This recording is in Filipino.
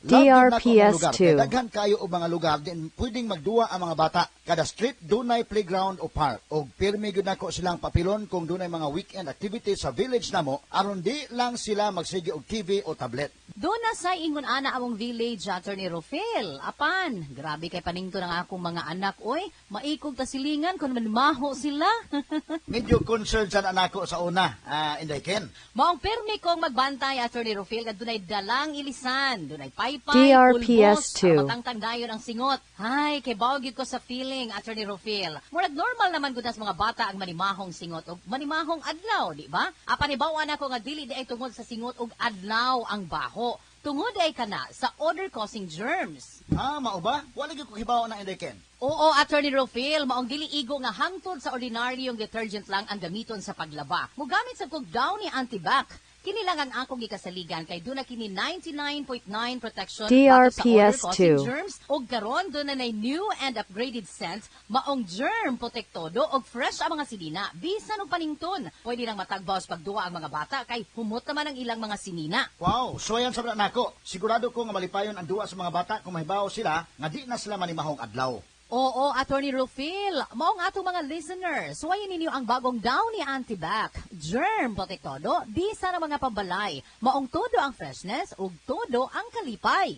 DRPS2. Kay daghan kayo og mga lugar din pwedeng magduwa ang mga bata. Kada street dunay playground o park. Og pirmi gyud nako silang papilon kung dunay mga weekend activities sa village namo aron di lang sila magsige og TV o tablet. Doon na sa ingon ana among village, Attorney Rofel. Apan, grabe kay paningto ng akong mga anak, oy. Maikog ta silingan kung manmaho sila. Medyo concerned sa anako sa una, Inday Ken. Maong permi kong magbantay, Attorney Rofel, kad dunay dalang ilisan, dunay paypay, DRPS2. pulbos, matangtang dayon ang singot. Hay, kay bawgid ko sa feeling, Attorney Rofel. Murag normal naman gud sa mga bata ang manimahong singot og manimahong adlaw, di ba? Apan ibawan ako nga dili di ay tungod sa singot og adlaw ang baho. Tungod ay kana sa odor-causing germs. Mao ba? Wala gyud ko hibaw na Inday Ken. Oo, Attorney Rofel, maong dili igo nga hangtod sa ordinaryong detergent lang ang gamiton sa paglaba. Mugamit sa kog Downy Antibac. Kini lang ang akong gikasaligan kay duna kini 99.9 protection DRPS2. sa odor-causing germs ug karon duna nay new and upgraded scent maong germ protektodo ug fresh ang mga sinina bisan og panington. Pwede nang matagbaw sa pagduwa ang mga bata kay humot naman ang ilang mga sinina. Wow, so yan sa nako. Sigurado ko nga malipayon ang duwa sa mga bata kung mahibaw sila nga di na sila manimahong adlaw. Oo, Attorney Rufil, maong atong mga listeners, suwayin ninyo ang bagong Downy Antibac, germ protektodo, bisa ng mga pambalay, maong todo ang freshness ug todo ang kalipay.